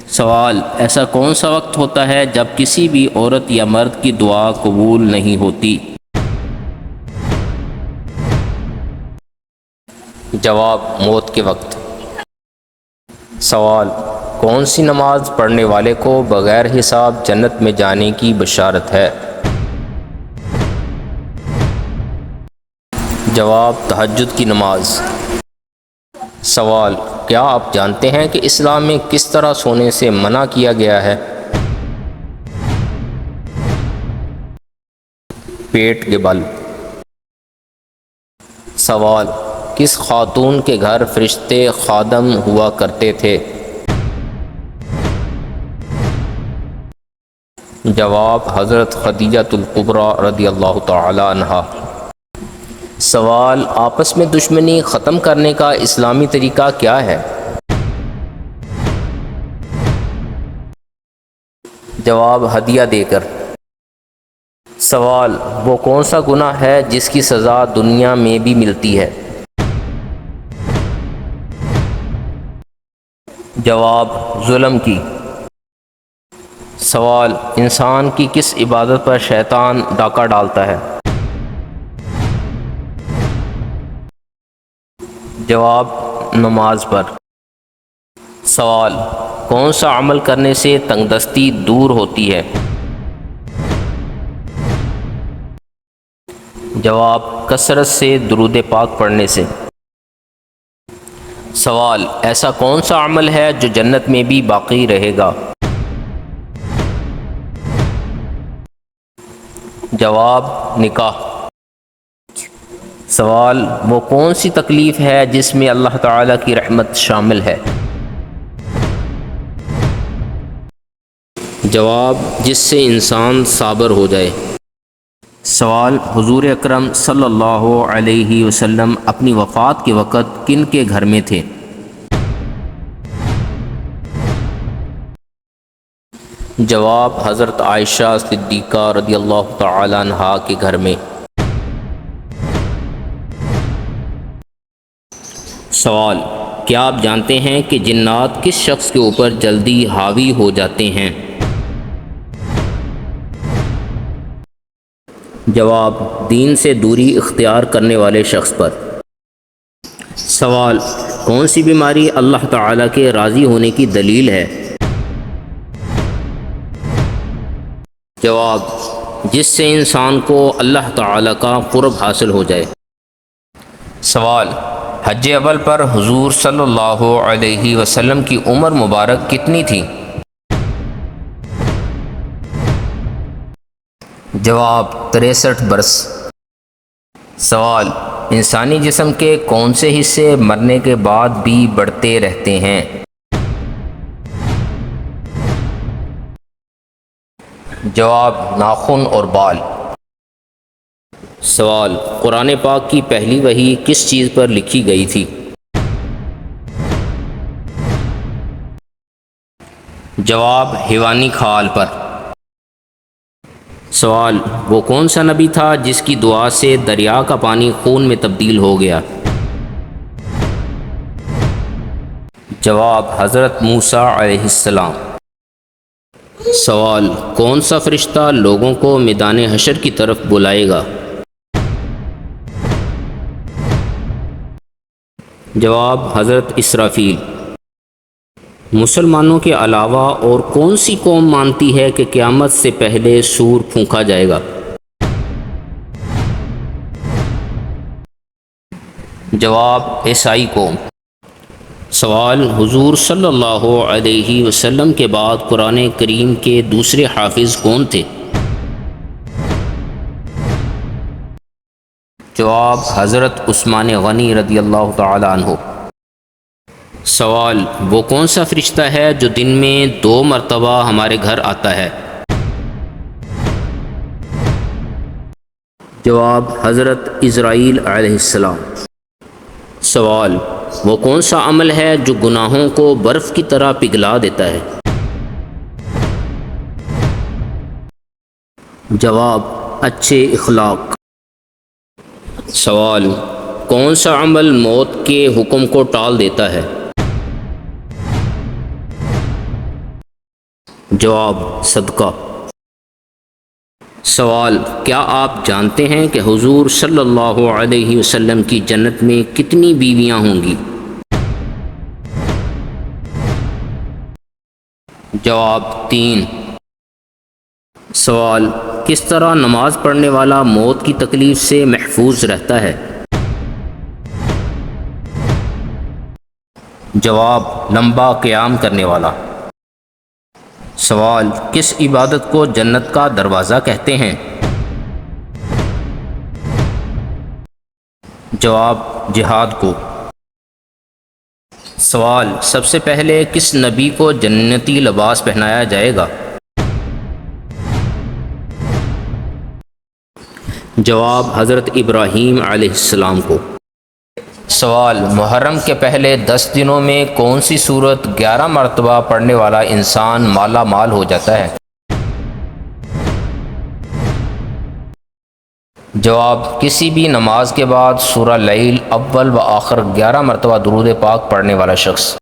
سوال: ایسا کون سا وقت ہوتا ہے جب کسی بھی عورت یا مرد کی دعا قبول نہیں ہوتی؟ جواب: موت کے وقت۔ سوال: کون سی نماز پڑھنے والے کو بغیر حساب جنت میں جانے کی بشارت ہے؟ جواب: تہجد کی نماز۔ سوال: کیا آپ جانتے ہیں کہ اسلام میں کس طرح سونے سے منع کیا گیا ہے؟ پیٹ کے بل۔ سوال: کس خاتون کے گھر فرشتے خادم ہوا کرتے تھے؟ جواب: حضرت خدیجہ الکبریٰ رضی اللہ تعالی عنہا۔ سوال: آپس میں دشمنی ختم کرنے کا اسلامی طریقہ کیا ہے؟ جواب: ہدیہ دے کر۔ سوال: وہ کون سا گناہ ہے جس کی سزا دنیا میں بھی ملتی ہے؟ جواب: ظلم کی۔ سوال: انسان کی کس عبادت پر شیطان ڈاکہ ڈالتا ہے؟ جواب: نماز پر۔ سوال: کون سا عمل کرنے سے تنگ دستی دور ہوتی ہے؟ جواب: کثرت سے درود پاک پڑھنے سے۔ سوال: ایسا کون سا عمل ہے جو جنت میں بھی باقی رہے گا؟ جواب: نکاح۔ سوال: وہ کون سی تکلیف ہے جس میں اللہ تعالیٰ کی رحمت شامل ہے؟ جواب: جس سے انسان صابر ہو جائے۔ سوال: حضور اکرم صلی اللہ علیہ وسلم اپنی وفات کے وقت کن کے گھر میں تھے؟ جواب: حضرت عائشہ صدیقہ رضی اللہ تعالی عنہا کے گھر میں۔ سوال: کیا آپ جانتے ہیں کہ جنات کس شخص کے اوپر جلدی حاوی ہو جاتے ہیں؟ جواب: دین سے دوری اختیار کرنے والے شخص پر۔ سوال: کون سی بیماری اللہ تعالیٰ کے راضی ہونے کی دلیل ہے؟ جواب: جس سے انسان کو اللہ تعالیٰ کا قرب حاصل ہو جائے۔ سوال: حج اول پر حضور صلی اللہ علیہ وسلم کی عمر مبارک کتنی تھی؟ جواب: 63 برس۔ سوال: انسانی جسم کے کون سے حصے مرنے کے بعد بھی بڑھتے رہتے ہیں؟ جواب: ناخن اور بال۔ سوال: قرآن پاک کی پہلی وحی کس چیز پر لکھی گئی تھی؟ جواب: حیوانی کھال پر۔ سوال: وہ کون سا نبی تھا جس کی دعا سے دریا کا پانی خون میں تبدیل ہو گیا؟ جواب: حضرت موسیٰ علیہ السلام۔ سوال: کون سا فرشتہ لوگوں کو میدان حشر کی طرف بلائے گا؟ جواب: حضرت اسرافیل۔ مسلمانوں کے علاوہ اور کون سی قوم مانتی ہے کہ قیامت سے پہلے سور پھونکا جائے گا؟ جواب: عیسائی قوم۔ سوال: حضور صلی اللہ علیہ وسلم کے بعد قرآن کریم کے دوسرے حافظ کون تھے؟ جواب: حضرت عثمان غنی رضی اللہ تعالی عنہ۔ سوال: وہ کون سا فرشتہ ہے جو دن میں 2 مرتبہ ہمارے گھر آتا ہے؟ جواب: حضرت عزرائیل علیہ السلام۔ سوال: وہ کون سا عمل ہے جو گناہوں کو برف کی طرح پگھلا دیتا ہے؟ جواب: اچھے اخلاق۔ سوال: کون سا عمل موت کے حکم کو ٹال دیتا ہے؟ جواب صدقہ۔ سوال، کیا آپ جانتے ہیں کہ حضور صلی اللہ علیہ وسلم کی جنت میں کتنی بیویاں ہوں گی؟ جواب 3۔ سوال، کس طرح نماز پڑھنے والا موت کی تکلیف سے محفوظ رہتا ہے؟ جواب، لمبا قیام کرنے والا۔ سوال، کس عبادت کو جنت کا دروازہ کہتے ہیں؟ جواب، جہاد کو۔ سوال، سب سے پہلے کس نبی کو جنتی لباس پہنایا جائے گا؟ جواب، حضرت ابراہیم علیہ السلام کو۔ سوال، محرم کے پہلے 10 دنوں میں کون سی سورت 11 مرتبہ پڑھنے والا انسان مالا مال ہو جاتا ہے؟ جواب، کسی بھی نماز کے بعد سورہ لیل اول و آخر 11 مرتبہ درود پاک پڑھنے والا شخص۔